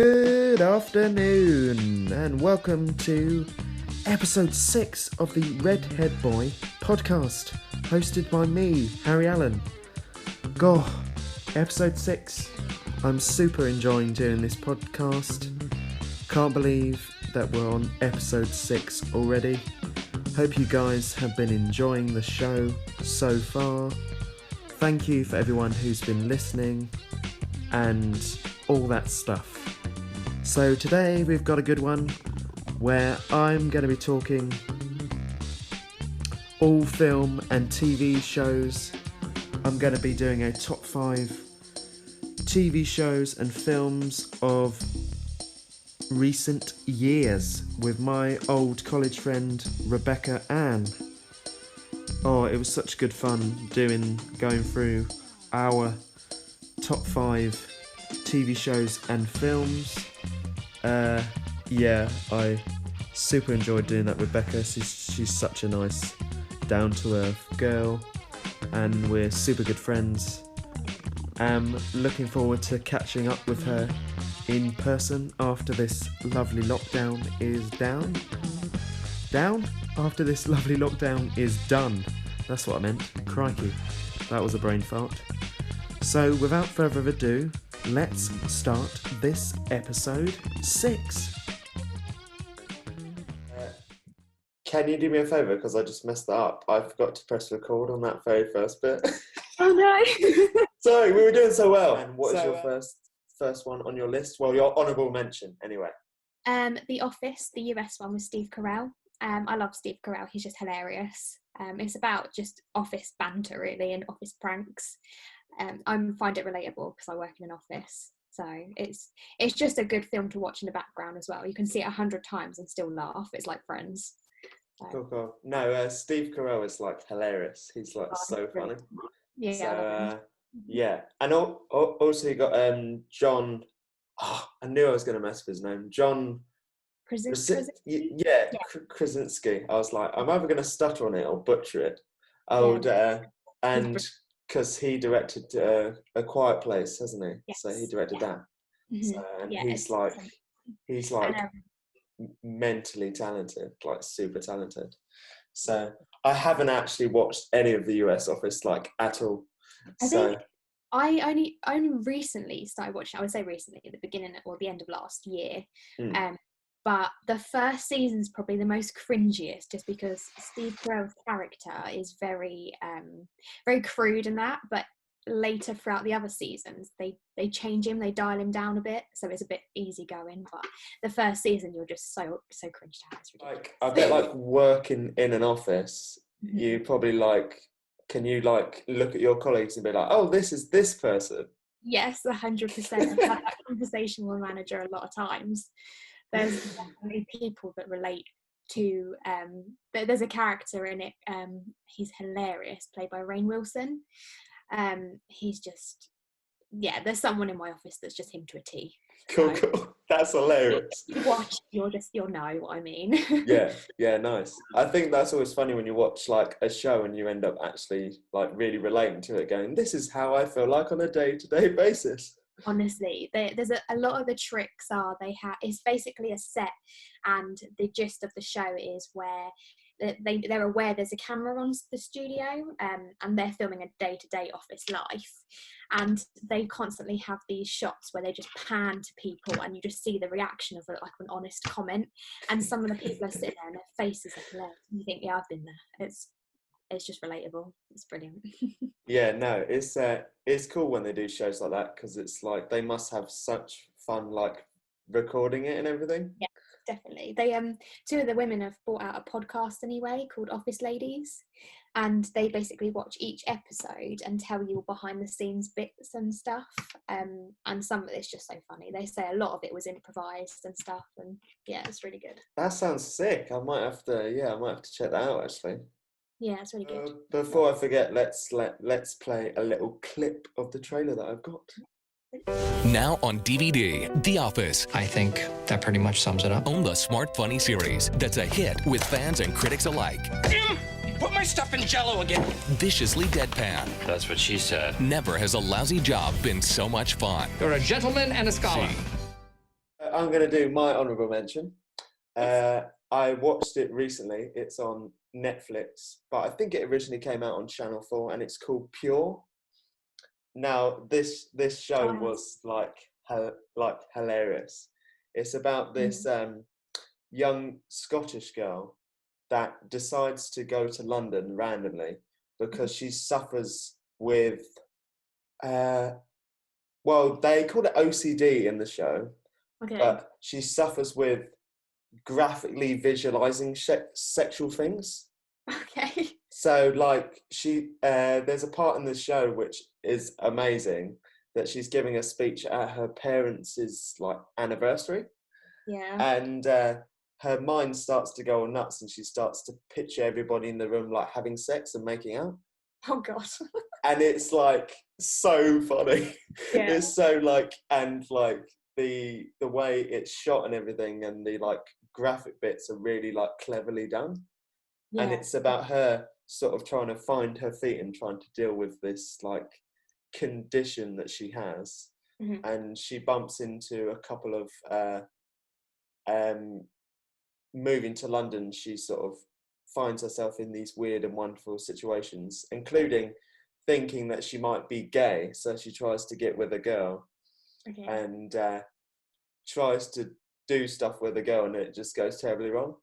Good afternoon, and welcome to episode 6 of the Redhead Boy podcast, hosted by me, Harry Allen. Goh, episode 6. I'm super enjoying doing this podcast. Can't believe that we're on episode 6 already. Hope you guys have been enjoying the show so far. Thank you for everyone who's been listening and all that stuff. So today we've got a good one where I'm going to be talking all film and TV shows. I'm going to be doing a top 5 TV shows and films of recent years with my old college friend Rebekka Ann. Oh, it was such good fun going through our top 5 TV shows and films. I super enjoyed doing that with Bekka. She's such a nice, down-to-earth girl, and we're super good friends. I'm looking forward to catching up with her in person after this lovely lockdown is down? After this lovely lockdown is done. That's what I meant. Crikey. That was a brain fart. So, without further ado, let's start this episode 6. Can you do me a favour? Because I just messed that up. I forgot to press record on that very first bit. Oh no! Sorry, we were doing so well. And what is your first one on your list? Well, your honourable mention, anyway. The Office, the US one with Steve Carell. I love Steve Carell. He's just hilarious. It's about just office banter, really, and office pranks. I find it relatable because I work in an office. So it's just a good film to watch in the background as well. You can see it 100 times and still laugh. It's like Friends. So. Cool. No, Steve Carell is like hilarious. He's like so funny. Yeah. So, yeah. And also you got John. Oh, I knew I was going to mess with his name. John. Krasinski? Krasinski. I was like, I'm either going to stutter on it or butcher it. And because he directed A Quiet Place, hasn't he? Yes. So he directed that. Mm-hmm. So, and he's like mentally talented, like super talented. So I haven't actually watched any of the US Office like at all. I think I only recently started watching. I would say recently, at the beginning or the end of last year. But the first season's probably the most cringiest, just because Steve Carell's character is very very crude in that. But later throughout the other seasons, they change him, they dial him down a bit, so it's a bit easygoing. But the first season, you're just so cringe to have. It's ridiculous. Like I bet, like working in an office, Mm-hmm. you probably like. Can you like look at your colleagues and be like, oh, this is this person? Yes, 100%. I've had that conversation with a manager a lot of times. There's definitely people that relate to. There's a character in it. He's hilarious, played by Rainn Wilson. He's just, there's someone in my office that's just him to a T. Cool. That's hilarious. If you watch, you'll know what I mean. yeah, nice. I think that's always funny when you watch like a show and you end up actually like really relating to it, going, this is how I feel like on a day-to-day basis. Honestly, there's a lot of the tricks it's basically a set, and the gist of the show is where they're aware there's a camera on the studio, and they're filming a day-to-day office life, and they constantly have these shots where they just pan to people and you just see the reaction of like an honest comment, and some of the people are sitting there and their faces are hilarious. You think, yeah, I've been there. It's just relatable. It's brilliant. Yeah, no, it's cool when they do shows like that, because it's like they must have such fun like recording it and everything. Yeah, definitely. They two of the women have brought out a podcast anyway called Office Ladies, and they basically watch each episode and tell you behind the scenes bits and stuff. And some of it's just so funny. They say a lot of it was improvised and stuff, and yeah, it's really good. That sounds sick. I might have to check that out actually. Yeah, it's really good. Before I forget, let's play a little clip of the trailer that I've got. Now on DVD, The Office. I think that pretty much sums it up. Own the smart, funny series that's a hit with fans and critics alike. Put my stuff in Jell-O again. Viciously deadpan. That's what she said. Never has a lousy job been so much fun. You're a gentleman and a scholar. See, I'm going to do my honourable mention. I watched it recently. It's on Netflix, but I think it originally came out on Channel 4, and it's called Pure. Now, this show was like hilarious. It's about this young Scottish girl that decides to go to London randomly because she suffers with, well, they call it OCD in the show, but she suffers with graphically visualizing sexual things. Okay. So, like, there's a part in the show which is amazing, that she's giving a speech at her parents' like anniversary. Yeah. And her mind starts to go all nuts, and she starts to picture everybody in the room like having sex and making out. Oh God. And it's like so funny. Yeah. It's so like, and like the way it's shot and everything, and the like graphic bits are really like cleverly done. Yeah. And it's about her sort of trying to find her feet and trying to deal with this like condition that she has. Mm-hmm. And she bumps into a couple of moving to London, she sort of finds herself in these weird and wonderful situations, including thinking that she might be gay. So she tries to get with a girl and tries to do stuff with a girl, and it just goes terribly wrong.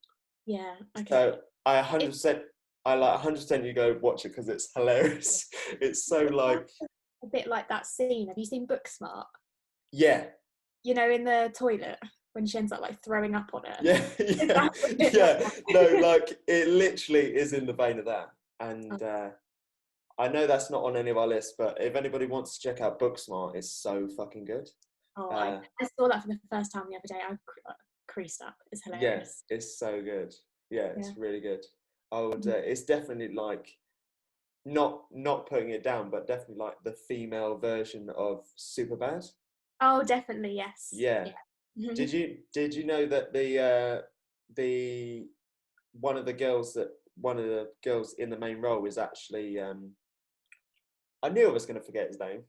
Yeah. Okay. So I 100% you go watch it because it's hilarious. It's so like a bit like that scene. Have you seen Booksmart? Yeah. You know, in the toilet when she ends up like throwing up on it. Yeah. No, like it literally is in the vein of that. And I know that's not on any of our lists, but if anybody wants to check out Booksmart, it's so fucking good. Oh, I saw that for the first time the other day. I creased up. It's hilarious. Yeah, it's so good. Yeah, it's really good. I would. It's definitely like not putting it down, but definitely like the female version of Superbad. Oh, definitely, yes. Yeah. Did you know that the one of the girls in the main role is actually I knew I was going to forget his name.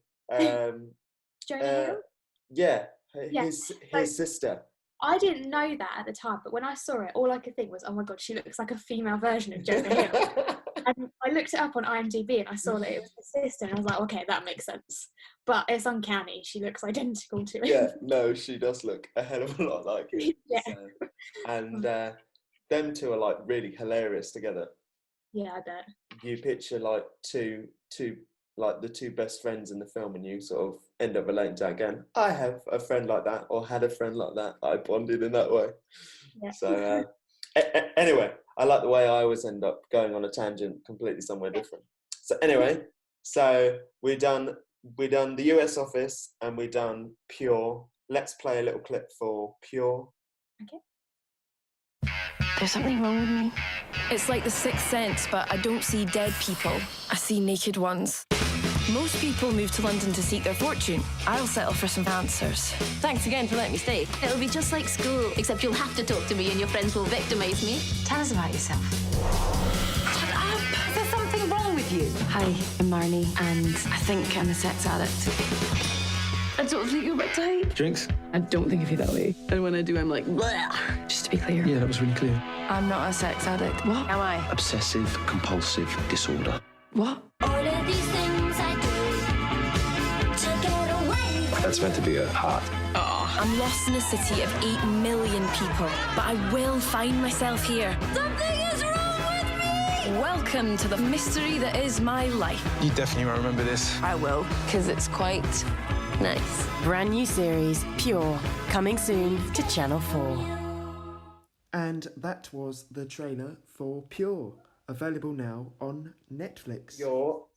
Jonah Hill? Yeah, his sister. I didn't know that at the time, but when I saw it, all I could think was, oh my God, she looks like a female version of Jonah Hill. And I looked it up on IMDb and I saw that it was his sister, and I was like, okay, that makes sense. But it's uncanny. She looks identical to him. Yeah, no, she does look a hell of a lot like him. Yeah. So, and them two are like really hilarious together. Yeah, I bet. You picture like two like the two best friends in the film, and you sort of end up relating to again. I have a friend like that, or had a friend like that. I bonded in that way. Yeah. So anyway, I like the way I always end up going on a tangent completely somewhere different. So anyway, so we done the US Office and we done Pure. Let's play a little clip for Pure. Okay. There's something wrong with me. It's like the sixth sense, but I don't see dead people. I see naked ones. Most people move to London to seek their fortune. I'll settle for some answers. Thanks again for letting me stay. It'll be just like school, except you'll have to talk to me and your friends will victimise me. Tell us about yourself. Shut up! Is there something wrong with you? Hi, I'm Marnie, and I think I'm a sex addict. I don't think you're my type. Drinks? I don't think of you that way. And when I do, I'm like, bleh. Just to be clear. Yeah, that was really clear. I'm not a sex addict. What am I? Obsessive compulsive disorder. What? All of these things I do to get away. That's meant to be a heart. I'm lost in a city of 8 million people, but I will find myself here. Something is wrong with me! Welcome to the mystery that is my life. You definitely won't remember this. I will, because it's quite nice. Brand new series, Pure, coming soon to Channel 4. And that was the trailer for Pure, available now on Netflix. Your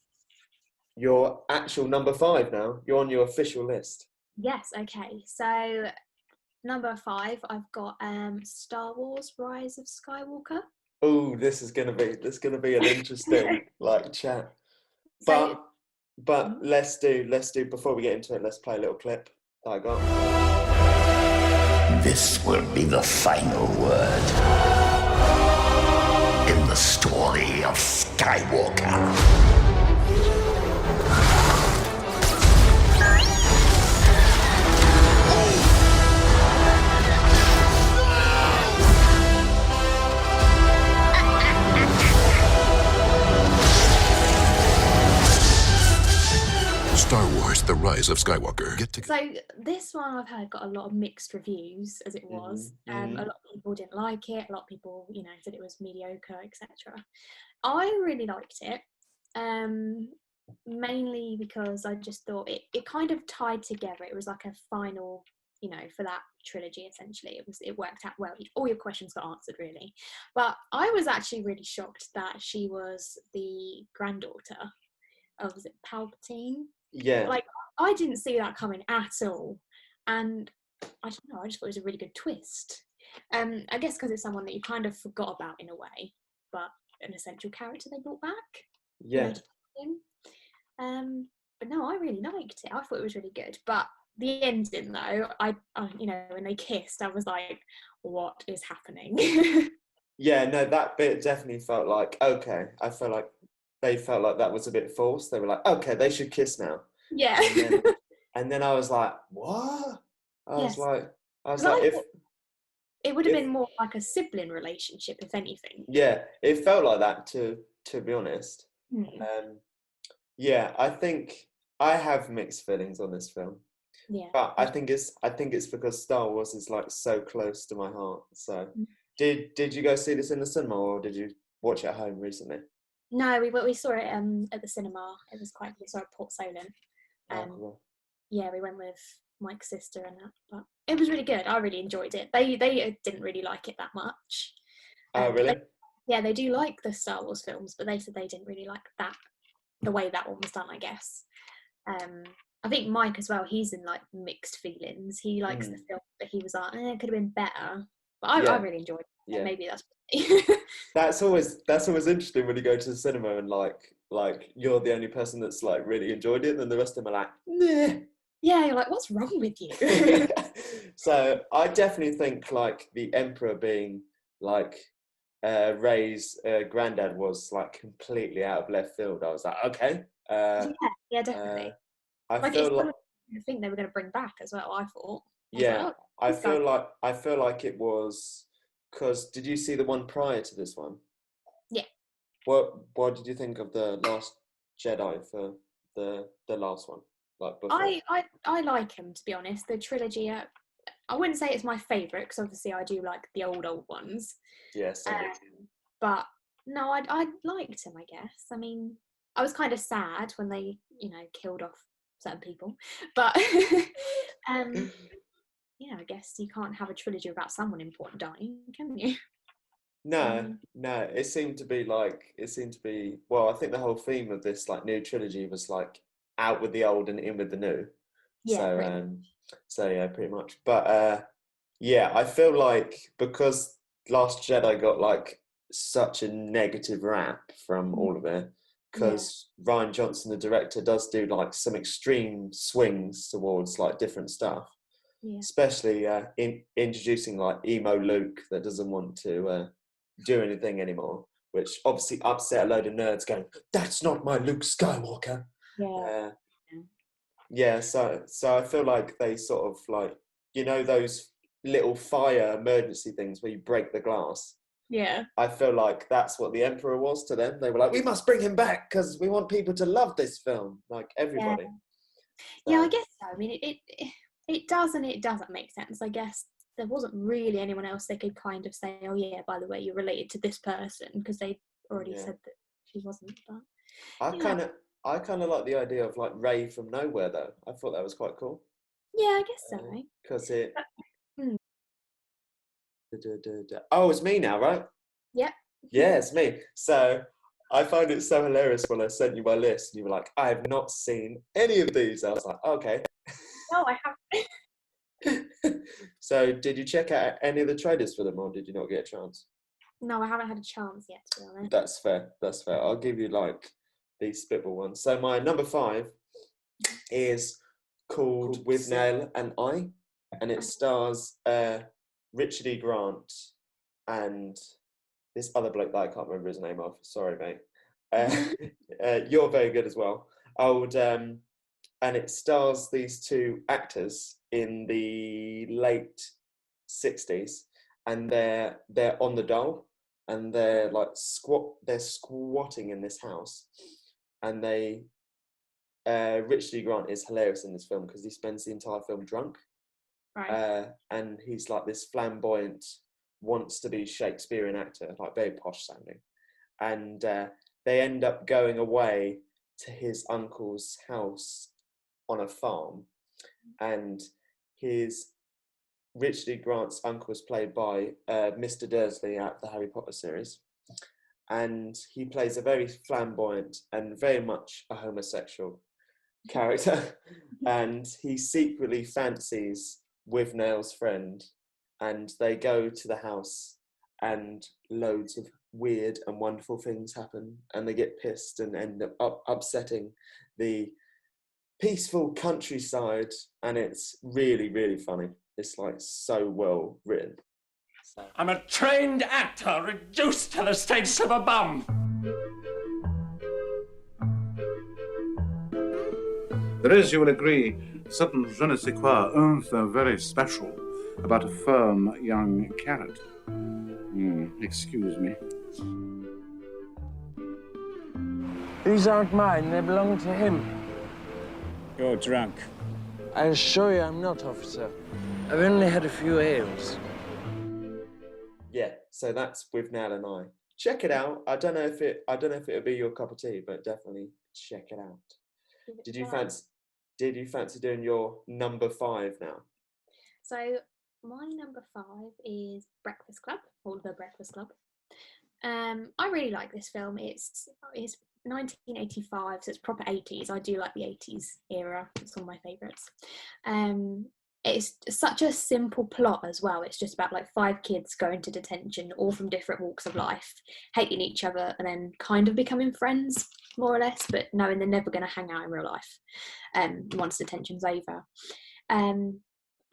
actual number 5 now. You're on your official list. Yes, okay. So number 5, I've got Star Wars: Rise of Skywalker. Oh, this is gonna be an interesting like chat. But let's do before we get into it, let's play a little clip that I got. This will be the final word in the story of Skywalker. Rise of Skywalker. So this one I've heard got a lot of mixed reviews, as it was. A lot of people didn't like it. A lot of people, said it was mediocre, etc. I really liked it, mainly because I just thought it kind of tied together. It was like a final, for that trilogy. Essentially, it worked out well. All your questions got answered, really. But I was actually really shocked that she was the granddaughter of, was it Palpatine? Yeah. Like, I didn't see that coming at all, and I don't know. I just thought it was a really good twist. I guess because it's someone that you kind of forgot about in a way, but an essential character they brought back. Yeah. But no, I really liked it. I thought it was really good. But the ending, though, I when they kissed, I was like, what is happening? Yeah, no, that bit definitely felt like, okay. I felt like they felt like that was a bit forced. They were like, okay, they should kiss now. Yeah. And then I was like, what? I was like, if it would have been more like a sibling relationship, if anything. Yeah, it felt like that to be honest. Mm. Yeah, I think I have mixed feelings on this film. Yeah. But I think it's because Star Wars is like so close to my heart. So did you go see this in the cinema, or did you watch it at home recently? No, we saw it at the cinema. It was quite good. We saw it at Port Solent. Cool. Yeah, we went with Mike's sister and that, but it was really good. I really enjoyed it. They didn't really like it that much. Oh, really? They do like the Star Wars films, but they said they didn't really like that, the way that one was done, I guess. I think Mike as well, he's in like mixed feelings. He likes the film, but he was like, it could have been better. But I really enjoyed it. Yeah. Maybe that's that's always interesting when you go to the cinema and like you're the only person that's like really enjoyed it, and then the rest of them are like, nah. Yeah, you're like, what's wrong with you? So I definitely think like the Emperor being like Rey's granddad was like completely out of left field. I was like, okay. Yeah, definitely. I feel like I think they were going to bring back as well. I thought. I feel like it was because did you see the one prior to this one? Yeah. What did you think of the Last Jedi for the last one? Like before? I like him, to be honest. The trilogy. I wouldn't say it's my favourite because obviously I do like the old ones. Yes. But no, I liked him. I guess. I mean, I was kind of sad when they killed off certain people, but I guess you can't have a trilogy about someone important dying, can you? No. It seemed to be. Well, I think the whole theme of this like new trilogy was like out with the old and in with the new. Yeah. So yeah, pretty much. But I feel like because Last Jedi got like such a negative rap from all of it, because Rian Johnson, the director, does do like some extreme swings towards like different stuff. Yeah. Especially in introducing like emo Luke that doesn't want to do anything anymore, which obviously upset a load of nerds going, that's not my Luke Skywalker. So I feel like they sort of like, those little fire emergency things where you break the glass. Yeah. I feel like that's what the Emperor was to them. They were like, we must bring him back because we want people to love this film, like everybody. Yeah, I guess so. I mean, it does and it doesn't make sense. I guess there wasn't really anyone else they could kind of say, oh yeah, by the way, you're related to this person, because they already said that she wasn't. But I kind of like the idea of like Rey from nowhere though. I thought that was quite cool. Yeah, I guess so. Because it. Oh, it's me now, right? Yeah. Yeah, it's me. So I find it so hilarious when I sent you my list and you were like, I have not seen any of these. I was like, okay. No, I haven't. So did you check out any of the trailers for them, or did you not get a chance? No, I haven't had a chance yet, to be honest. That's fair. I'll give you like these spitball ones. So my number 5 is called With Nail and I, and it stars Richard E. Grant and this other bloke that I can't remember his name of. Sorry, mate. You're very good as well. And it stars these two actors in the late 60s, and they're on the dole, and they're like squatting in this house, and they Richard E. Grant is hilarious in this film because he spends the entire film drunk. Right. And he's like this flamboyant, wants to be Shakespearean actor, like very posh sounding. And they end up going away to his uncle's house on a farm. And Richard E. Grant's uncle is played by Mr. Dursley out of the Harry Potter series. And he plays a very flamboyant and very much a homosexual character. And he secretly fancies Withnail's friend, and they go to the house and loads of weird and wonderful things happen, and they get pissed and end up upsetting the peaceful countryside, and it's really, really funny. It's like so well written. So. I'm a trained actor reduced to the status of a bum. There is, you will agree, certain je ne sais quoi, very special about a firm young carrot. Excuse me. These aren't mine, they belong to him. You're drunk. I assure you I'm not, officer. I've only had a few ales. Yeah, so that's Withnail and I. Check it out. I don't know if it'll be your cup of tea, but definitely check it out. Did you fancy doing your number 5 now? So my number 5 is Breakfast Club, or The Breakfast Club. I really like this film. It's 1985, so it's proper 80s. I do like the 80s era. It's one of my favourites. It's such a simple plot as well. It's just about like 5 kids going to detention, all from different walks of life, hating each other and then kind of becoming friends, more or less, but knowing they're never going to hang out in real life once detention's over.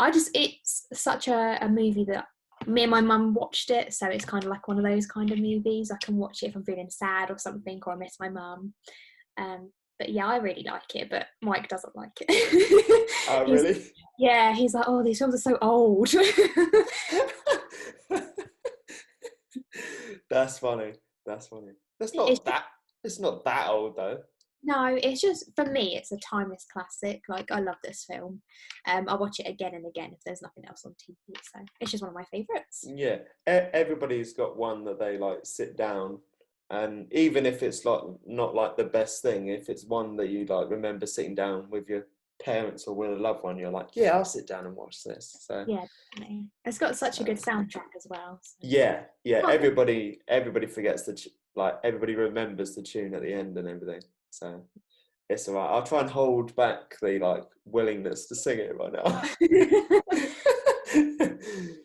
It's such a movie that me and my mum watched it, so it's kind of like one of those kind of movies. I can watch it if I'm feeling sad or something, or I miss my mum. But yeah, I really like it, but Mike doesn't like it. Oh, really? Yeah, he's like, oh, these films are so old. That's funny. It's not that old though. No, it's just, for me, it's a timeless classic. Like, I love this film. I'll watch it again and again if there's nothing else on TV. So it's just one of my favourites. Yeah, everybody's got one that they like sit down, and even if it's like not like the best thing, if it's one that you like remember sitting down with your parents or with a loved one, you're like, yeah, I'll sit down and watch this. So yeah, definitely. It's got such a good soundtrack as well. So. Yeah. Everybody forgets everybody remembers the tune at the end and everything. So it's alright. I'll try and hold back the willingness to sing it right now.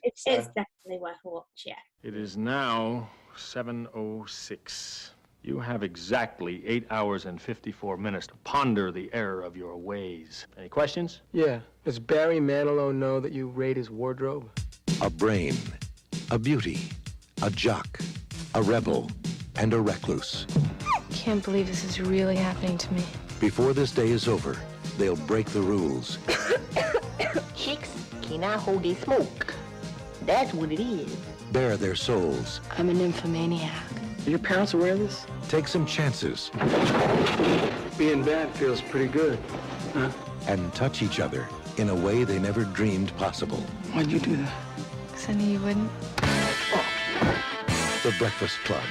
It's definitely worth a watch. Yeah. It is now 7:06. You have exactly 8 hours and 54 minutes to ponder the error of your ways. Any questions? Yeah. Does Barry Manilow know that you raid his wardrobe? A brain, a beauty, a jock, a rebel, and a recluse. Can't believe this is really happening to me. Before this day is over, they'll break the rules. Chicks cannot hold their smoke. That's what it is. Bare their souls. I'm a nymphomaniac. Are your parents aware of this? Take some chances. Being bad feels pretty good, huh? And touch each other in a way they never dreamed possible. Why'd you do that? Because I knew you wouldn't. The Breakfast Club.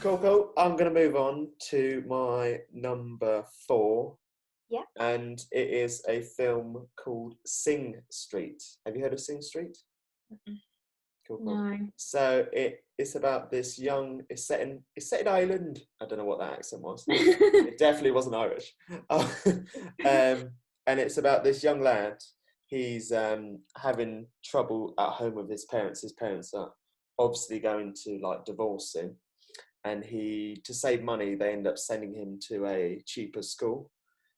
Cool. I'm going to move on to my number 4. Yeah. And it is a film called Sing Street. Have you heard of Sing Street? Mm-mm. Cool. No. So it's about this young. It's set in Ireland. I don't know what that accent was. It definitely wasn't Irish. And it's about this young lad. He's having trouble at home with his parents. His parents are obviously going to divorce him. And to save money, they end up sending him to a cheaper school.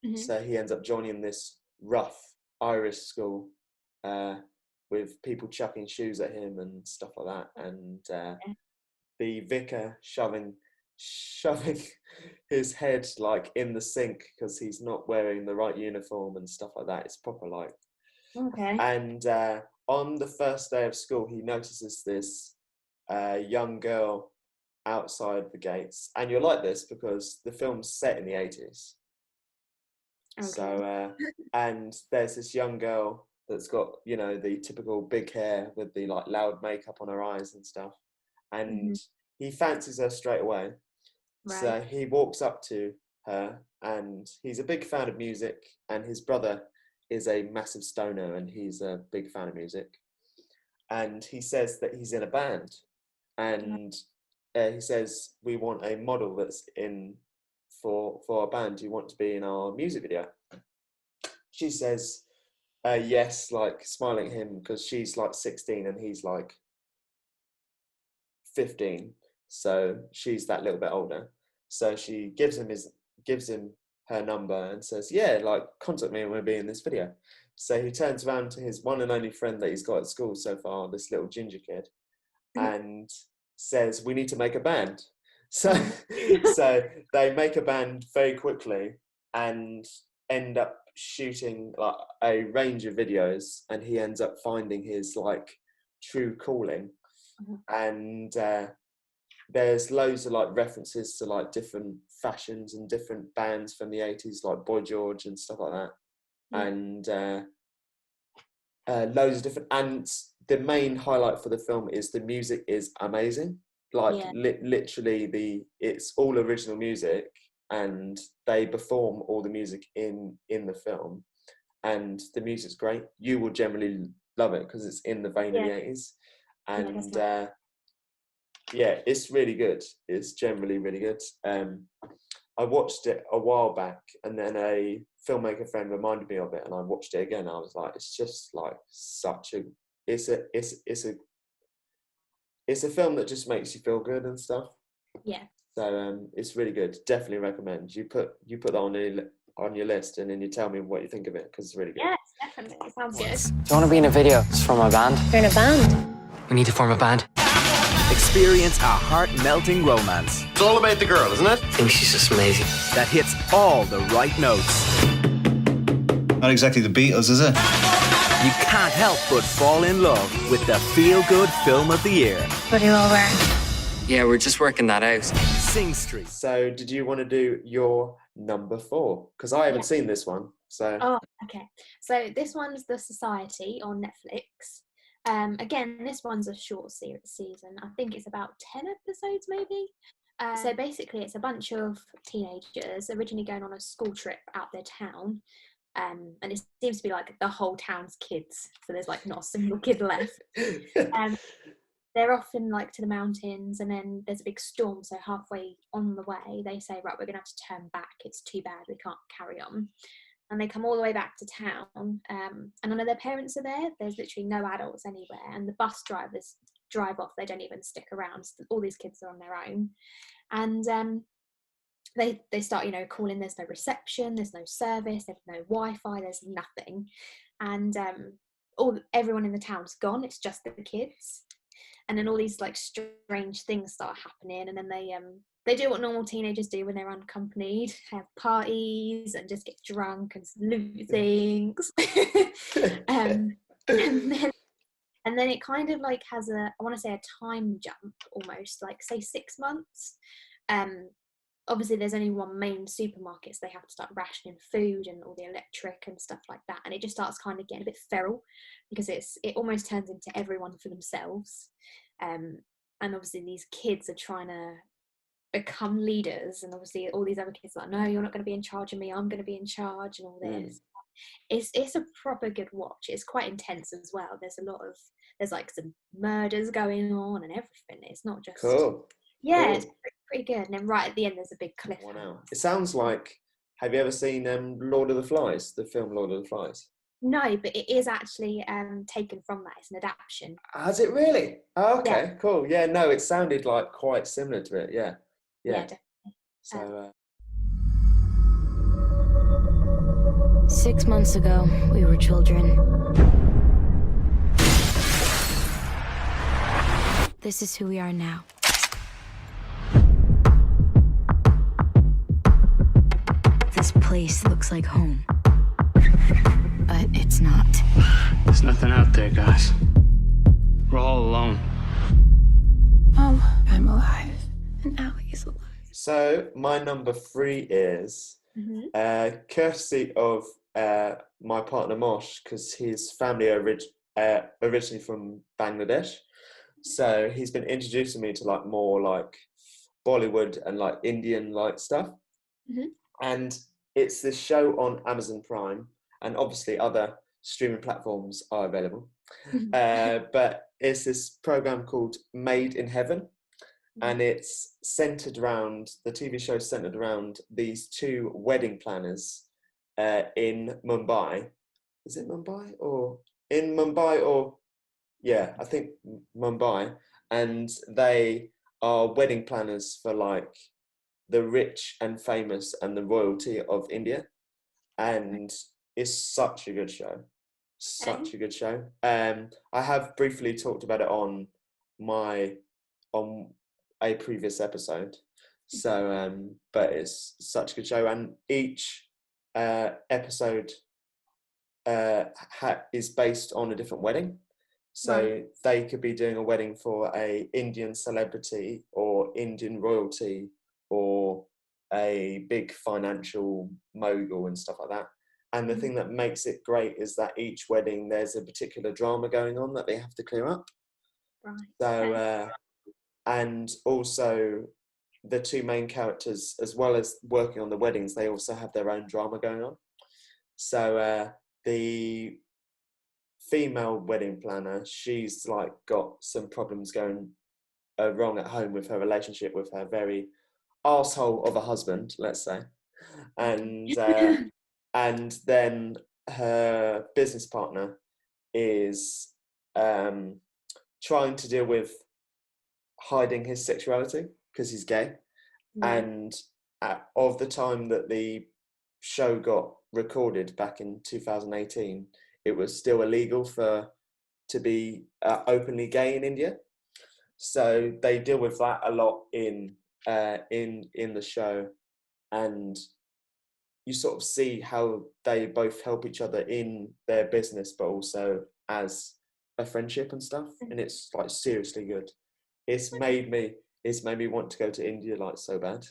Mm-hmm. So he ends up joining this rough Irish school with people chucking shoes at him and stuff like that. And the vicar shoving his head in the sink because he's not wearing the right uniform and stuff like that. It's proper Okay. And on the first day of school, he notices this young girl outside the gates, and you'll like this because the film's set in the 80s. Okay. So, and there's this young girl that's got, you know, the typical big hair with the like loud makeup on her eyes and stuff. And he fancies her straight away. Right. So he walks up to her, and he's a big fan of music, and his brother is a massive stoner, and he's a big fan of music. And he says that he's in a band, and he says, we want a model that's in for our band. Do you want to be in our music video? She says, yes, like smiling at him, because she's like 16 and he's like 15. So she's that little bit older. So she gives him her number and says, yeah, like contact me and we'll be in this video. So he turns around to his one and only friend that he's got at school so far, this little ginger kid, and says, we need to make a band. So they make a band very quickly and end up shooting like a range of videos, and he ends up finding his like true calling. And there's loads of like references to like different fashions and different bands from the 80s, like Boy George and stuff like that. And loads of different, and the main highlight for the film is the music is amazing. Like literally it's all original music, and they perform all the music in the film, and the music's great. You will generally love it because it's in the vein of the 80s. And it's really good. It's generally really good. I watched it a while back, and then a filmmaker friend reminded me of it, and I watched it again. I was like, it's just like it's a film that just makes you feel good and stuff. Yeah. So it's really good. Definitely recommend. You put that on your list, and then you tell me what you think of it, because it's really good. Yes, definitely. It sounds good. Do you want to be in a video? It's for my band. You're in a band? We need to form a band. Experience a heart-melting romance. It's all about the girl, isn't it? I think she's just amazing. That hits all the right notes. Not exactly the Beatles, is it? You can't help but fall in love with the feel-good film of the year. What are you all wearing? Yeah, we're just working that out. Sing Street. So did you want to do your number 4? Because I haven't seen this one. So. Oh, okay. So this one's The Society on Netflix. Again, this one's a short season. I think it's about 10 episodes, maybe. So basically, it's a bunch of teenagers originally going on a school trip out their town. And it seems to be like the whole town's kids. So there's like not a single kid left. They're off in like to the mountains, and then there's a big storm. So halfway on the way, they say, right, we're going to have to turn back. It's too bad. We can't carry on. And they come all the way back to town, and none of their parents are there. There's literally no adults anywhere, and the bus drivers drive off. They don't even stick around. So all these kids are on their own, and they start, calling. There's no reception, there's no service, there's no Wi-Fi, there's nothing, and everyone in the town's gone. It's just the kids, and then all these like strange things start happening, and then they do what normal teenagers do when they're unaccompanied, have parties and just get drunk and loot things. and then it kind of like has I want to say a time jump almost, like say 6 months. Obviously there's only one main supermarket, so they have to start rationing food and all the electric and stuff like that. And it just starts kind of getting a bit feral, because it almost turns into everyone for themselves. And obviously these kids are trying to become leaders, and obviously all these other kids are like, no, you're not going to be in charge of me, I'm going to be in charge, and all this. It's a proper good watch. It's quite intense as well. There's like some murders going on and everything. It's not just cool. It's pretty good. And then right at the end there's a big cliff. Wow. It sounds like, have you ever seen Lord of the Flies, the film Lord of the Flies? No, but it is actually taken from that. It's an adaptation. Has it really? Oh, okay, Yeah. cool. Yeah, no, it sounded like quite similar to it. Yeah. Definitely. So 6 months ago, we were children. This is who we are now. This place looks like home, but it's not. There's nothing out there, guys. We're all alone. Mom, I'm alive. So my number 3 is courtesy of my partner Mosh, because his family are originally from Bangladesh. So he's been introducing me to like more like Bollywood and like Indian like stuff. And it's this show on Amazon Prime, and obviously other streaming platforms are available. But it's this program called Made in Heaven. And it's centered around, the TV show is centered around these 2 wedding planners in Mumbai. Is it Mumbai or in Mumbai or, yeah, I think Mumbai. And they are wedding planners for like the rich and famous and the royalty of India. And it's such a good show. Such a good show. I have briefly talked about it on a previous episode. So, but it's such a good show, and each episode is based on a different wedding. So they could be doing a wedding for a Indian celebrity or Indian royalty or a big financial mogul and stuff like that. And the thing that makes it great is that each wedding there's a particular drama going on that they have to clear up. So, and also the 2 main characters, as well as working on the weddings, they also have their own drama going on. So the female wedding planner, she's like got some problems going wrong at home with her relationship with her very arsehole of a husband, let's say. And and then her business partner is trying to deal with hiding his sexuality because he's gay. And of the time that the show got recorded back in 2018, it was still illegal to be openly gay in India. So they deal with that a lot in the show, and you sort of see how they both help each other in their business, but also as a friendship and stuff. And it's like seriously good. It's made me want to go to India like so bad.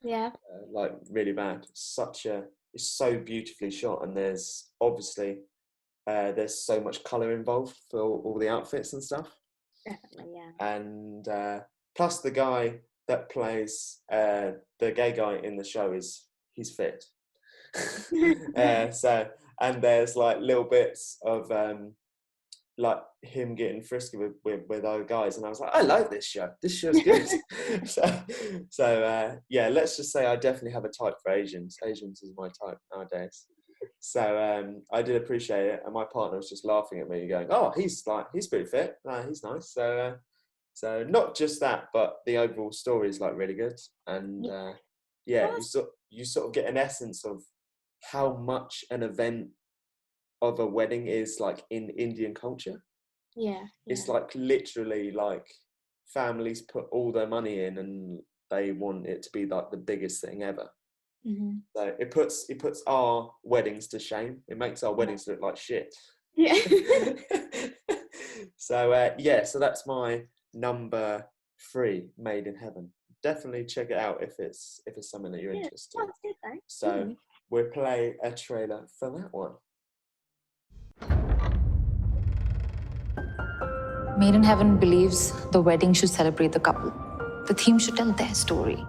Yeah. Like really bad. It's so beautifully shot, and there's obviously there's so much colour involved for all the outfits and stuff. Definitely, yeah. And plus the guy that plays the gay guy in the show he's fit. So, and there's like little bits of like him getting frisky with other guys, and I was like, I like this show. This show's good. so yeah, let's just say I definitely have a type for Asians. Asians is my type nowadays. So I did appreciate it, and my partner was just laughing at me, going, "Oh, he's pretty fit. He's nice." So not just that, but the overall story is like really good, and yeah, you sort of get an essence of how much an event of a wedding is like in Indian culture. Yeah. It's like literally like families put all their money in, and they want it to be like the biggest thing ever. So it puts our weddings to shame. It makes our weddings look like shit. Yeah. So yeah, so that's my number 3, Made in Heaven. Definitely check it out if it's something that you're interested in. That's good, though. So we'll play a trailer for that one. Made in Heaven believes the wedding should celebrate the couple. The theme should tell their story.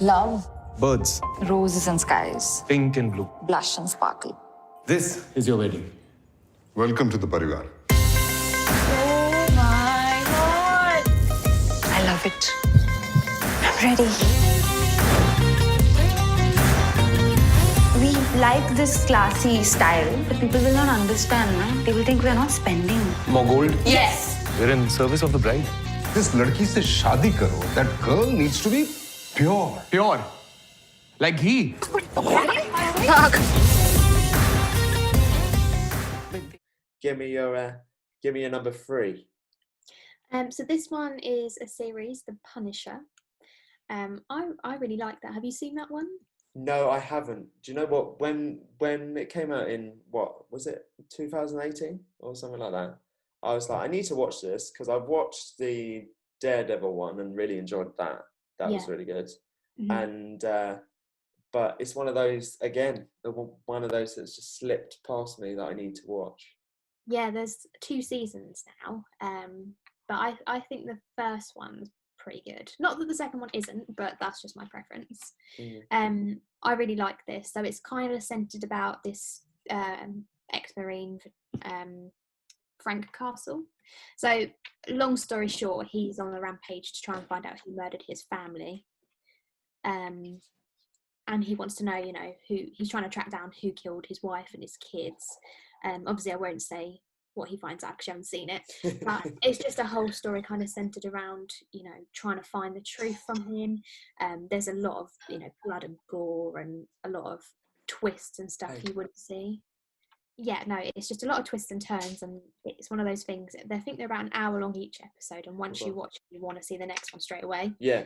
Love, birds, roses and skies, pink and blue, blush and sparkle. This is your wedding. Welcome to the Parivar. Oh my God! I love it. I'm ready. We like this classy style, but people will not understand, no? They will think we're not spending. More gold? Yes! We're in service of the bride. This ladki se shaadi karo. That girl needs to be pure. Pure. Like ghee. Give me your number 3. So this one is a series, The Punisher. I really like that. Have you seen that one? No, I haven't. Do you know what? When it came out in, what was it, 2018 or something like that, I was like, I need to watch this because I've watched the Daredevil one and really enjoyed that. That was really good. and but it's one of those one of those that's just slipped past me that I need to watch. Yeah, there's 2 seasons now, but I think the first one's pretty good. Not that the second one isn't, but that's just my preference. I really like this. So it's kind of centered about this ex-Marine, Frank Castle. So long story short, he's on a rampage to try and find out who murdered his family. And he wants to know, who he's trying to track down, who killed his wife and his kids. Obviously, I won't say what he finds out because you haven't seen it, but it's just a whole story kind of centered around, trying to find the truth from him. There's a lot of, blood and gore and a lot of twists and stuff you wouldn't see. Yeah, no, it's just a lot of twists and turns, and it's one of those things. I think they're about an hour long each episode, and once you watch it, you want to see the next one straight away. Yeah.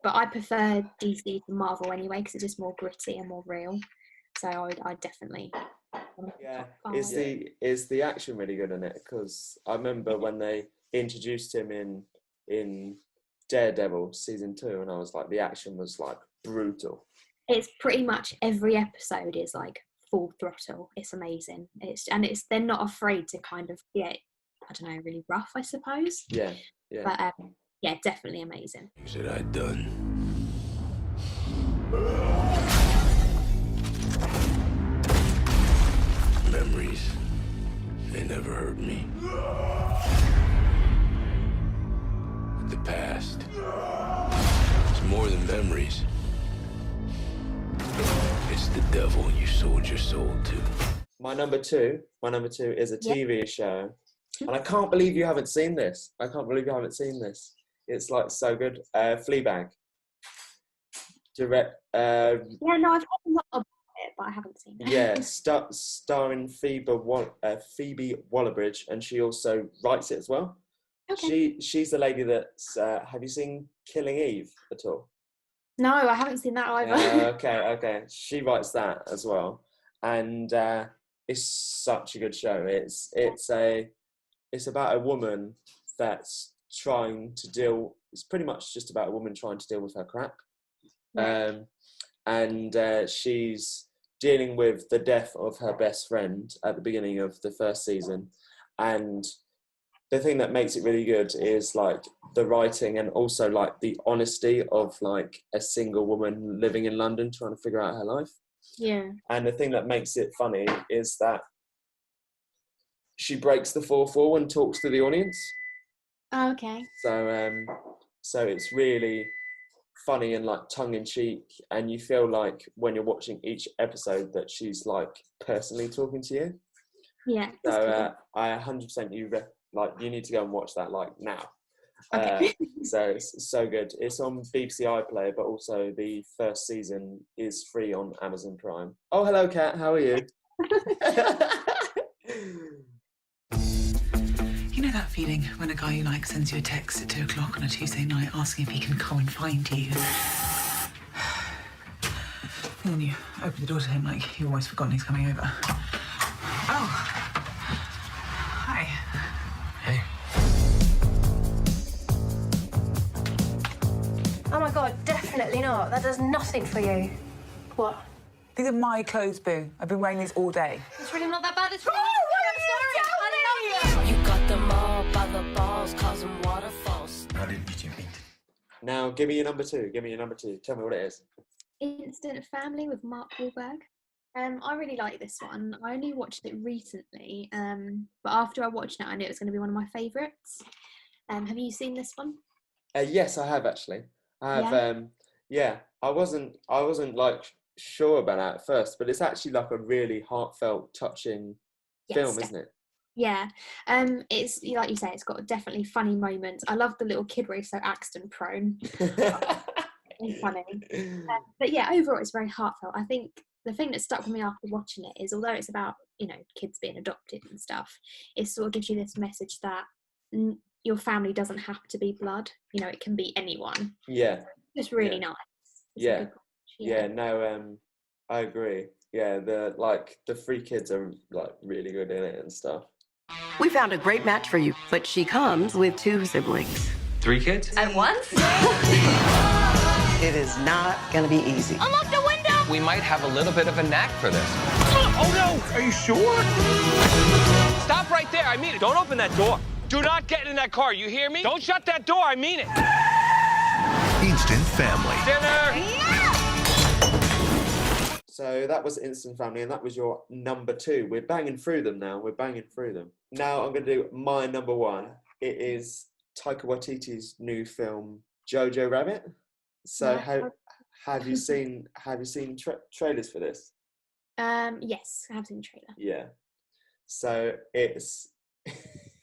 But I prefer DC to Marvel anyway because it's just more gritty and more real. So I definitely. Yeah, is the action really good in it? Because I remember when they introduced him in Daredevil season 2, and I was like, the action was like brutal. It's pretty much every episode is like full throttle. It's amazing. They're not afraid to kind of get, I don't know, really rough, I suppose. Yeah. But yeah, definitely amazing. Things that I'd done. Memories, they never hurt me. But the past, it's more than memories. It's the devil you sold your soul to. My number two is a TV show, and I can't believe you haven't seen this. It's like so good. Fleabag. Yeah, no, I've heard a lot about it, but I haven't seen it. Yeah, starring Phoebe Waller-Bridge, and she also writes it as well. Okay. She's the lady that's. Have you seen Killing Eve at all? No, I haven't seen that either. Okay. She writes that as well, and it's such a good show. It's about a woman that's trying to deal. It's pretty much just about a woman trying to deal with her crap. Right. And she's dealing with the death of her best friend at the beginning of the first season, and the thing that makes it really good is like the writing and also like the honesty of like a single woman living in London trying to figure out her life. Yeah. And the thing that makes it funny is that she breaks the fourth wall and talks to the audience. Oh, okay. So it's really funny and like tongue-in-cheek, and you feel like when you're watching each episode that she's like personally talking to you. Yeah. So I 100% you need to go and watch that like now. Okay. So it's so good. It's on BBC iPlayer, but also the first season is free on Amazon Prime. Oh, hello, Kat. How are you? You know that feeling when a guy you like sends you a text at 2 o'clock on a Tuesday night asking if he can come and find you? And then you open the door to him like you've almost forgotten he's coming over. Oh. Hi. Hey. Oh my God, definitely not. That does nothing for you. What? These are my clothes, Boo. I've been wearing these all day. It's really not that bad at all. You got them all by the balls, causing waterfalls. How did you meet? Now, give me your number two. Tell me what it is. Instant Family with Mark Wahlberg. I really like this one. I only watched it recently, but after I watched it, I knew it was going to be one of my favourites. Have you seen this one? Yes, I have actually. I have. Yeah, I wasn't like sure about that at first, but it's actually like a really heartfelt, touching film, isn't it? Yeah, it's like you say, it's got definitely funny moments. I love the little kid where he's so accident prone. Funny, but yeah, overall it's very heartfelt. I think the thing that stuck with me after watching it is, although it's about kids being adopted and stuff, it sort of gives you this message that your family doesn't have to be blood. It can be anyone. Yeah, it's really nice. It's I agree. Yeah, the 3 kids are like really good in it and stuff. We found a great match for you, but she comes with 2 siblings. 3 kids? At once? It is not gonna be easy. Unlock the window! We might have a little bit of a knack for this. Oh no! Are you sure? Stop right there. I mean it. Don't open that door. Do not get in that car. You hear me? Don't shut that door. I mean it. Instant Family. Dinner! So that was Instant Family, and that was your number 2. We're banging through them now. Now I'm going to do my number 1. It is Taika Waititi's new film, Jojo Rabbit. So have you seen trailers for this? Yes, I have seen the trailer. Yeah. So it's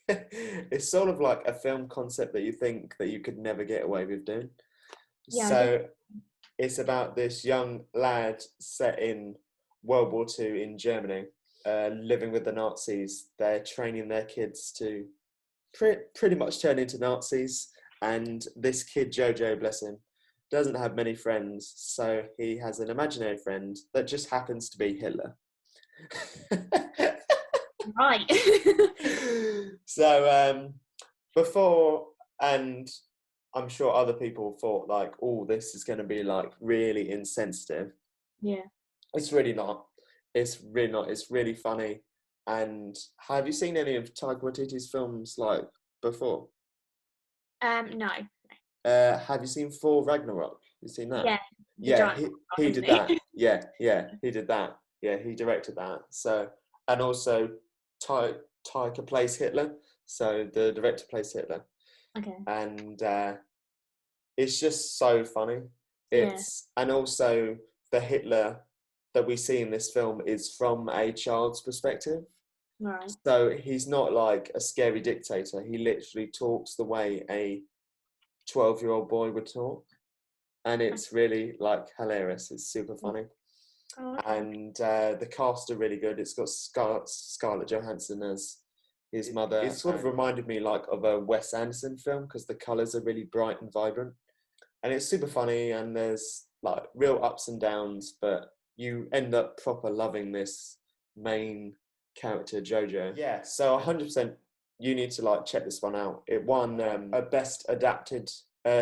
it's sort of like a film concept that you think that you could never get away with doing. Yeah, so it's about this young lad set in World War II in Germany, living with the Nazis. They're training their kids to pretty much turn into Nazis. And this kid, Jojo, bless him, doesn't have many friends. So he has an imaginary friend that just happens to be Hitler. Right. So before, and I'm sure other people thought like, oh, this is going to be like really insensitive. Yeah. It's really not. It's really not. It's really funny. And have you seen any of Taika Waititi's films like before? No. Have you seen Thor Ragnarok? You seen that? Yeah. Yeah, he did that. Yeah, he did that. Yeah, he directed that. So, and also Taika plays Hitler. So the director plays Hitler. Okay. And it's just so funny. And also the Hitler that we see in this film is from a child's perspective. Right. So he's not like a scary dictator. He literally talks the way a 12-year-old boy would talk. And it's really like hilarious. It's super funny. Oh, and the cast are really good. It's got Scarlett Johansson as his mother. It sort of reminded me like of a Wes Anderson film because the colours are really bright and vibrant. And it's super funny, and there's like real ups and downs, but you end up proper loving this main character, Jojo. Yeah, so 100% you need to like check this one out. It won a Best Adapted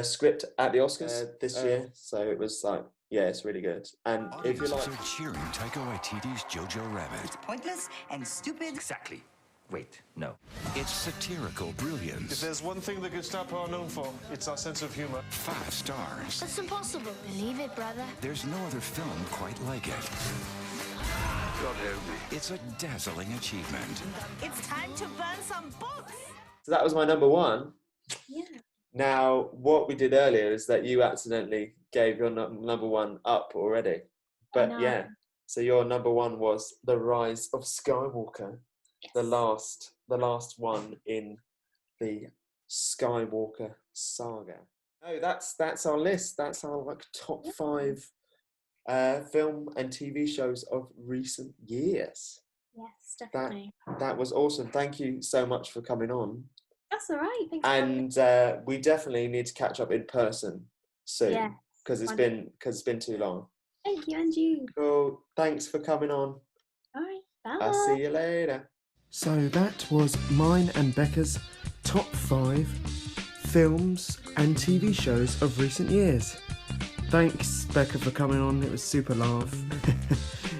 Script at the Oscars this year, so it was like, yeah, it's really good. And if you like, are cheering Taika Waititi's Jojo Rabbit. It's pointless and stupid. Exactly. Wait, no. It's satirical brilliance. If there's one thing that Gestapo are known for, it's our sense of humor. 5 stars. That's impossible. Believe it, brother. There's no other film quite like it. God help me. It's a dazzling achievement. It's time to burn some books. so that was my number 1. Yeah. Now, what we did earlier is that you accidentally gave your number 1 up already. But yeah, so your number 1 was The Rise of Skywalker. Yes. The last one in the Skywalker saga. No, that's our list. That's our like top 5 film and TV shows of recent years. Yes, definitely. That was awesome. Thank you so much for coming on. That's all right. Thanks. And we definitely need to catch up in person soon because it's been too long. Thank you, and you. Cool. Thanks for coming on. All right. Bye. I'll see you later. So that was mine and Bekka's top 5 films and TV shows of recent years. Thanks, Bekka, for coming on. It was super laugh.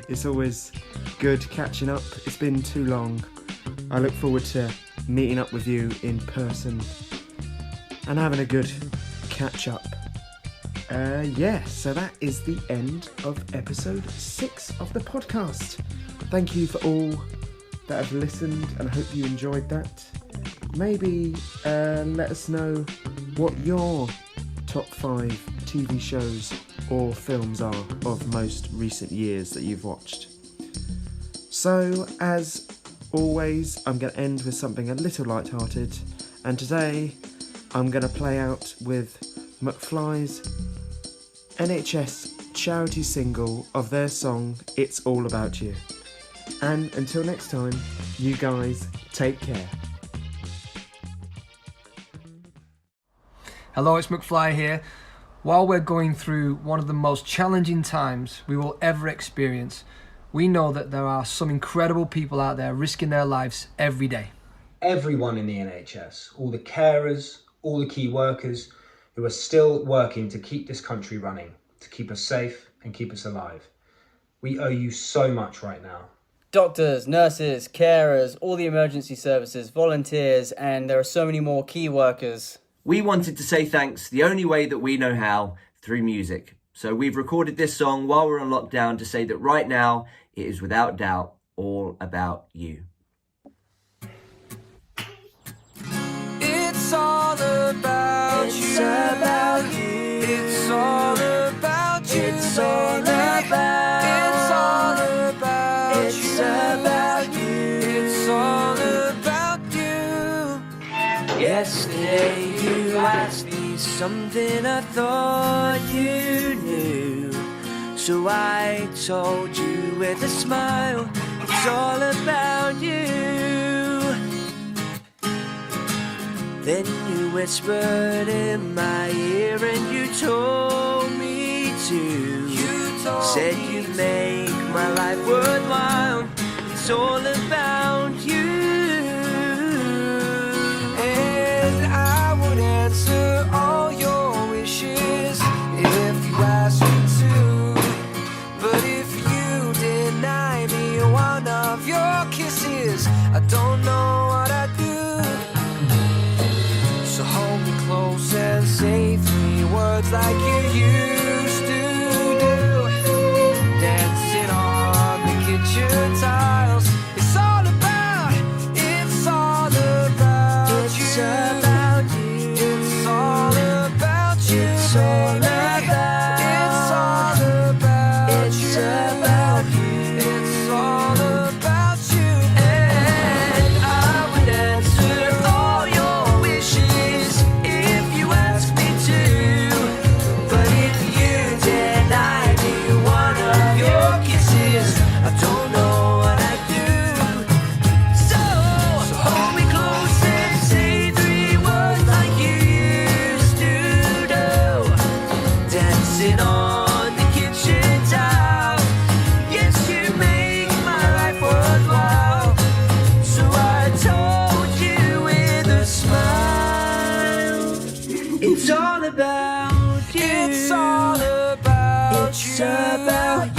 It's always good catching up. It's been too long. I look forward to meeting up with you in person and having a good catch up. So that is the end of episode 6 of the podcast. Thank you for all that have listened, and I hope you enjoyed that. Maybe let us know what your top 5 TV shows or films are of most recent years that you've watched. So, as always, I'm going to end with something a little light-hearted, and today I'm going to play out with McFly's NHS charity single of their song It's All About You. And until next time, you guys take care. Hello, it's McFly here. While we're going through one of the most challenging times we will ever experience, we know that there are some incredible people out there risking their lives every day. Everyone in the NHS, all the carers, all the key workers, who are still working to keep this country running, to keep us safe and keep us alive. We owe you so much right now. Doctors, nurses, carers, all the emergency services, volunteers, and there are so many more key workers. We wanted to say thanks the only way that we know how, through music. So we've recorded this song while we're on lockdown to say that right now it is without doubt all about you. It's all about you. It's about you. It's all about you. It's all about. It's all about you. It's about you. It's all about you. Yesterday you asked me something I thought you knew, so I told you with a smile, it's all about you. Then you whispered in my ear and you told me to. Said you make my life worthwhile. It's all about you. And I would answer all your wishes if you asked me to. But if you deny me one of your kisses, I don't know what I'd do. So hold me close and say 3 words like you used to do. Dancing on the kitchen tiles. It's all about you. It's all about you. It's all about you. It's all about. It's all about you. It's about you. It's all about you. And I would answer all your wishes if you asked me to. But if you deny me one of your kisses, I don't know what I'd do. So hold me close and say 3 words like you used to do. Dancing on the kitchen tile. Yes, you make my life worthwhile. So I told you with a smile, it's all about you. It's all about you. It's about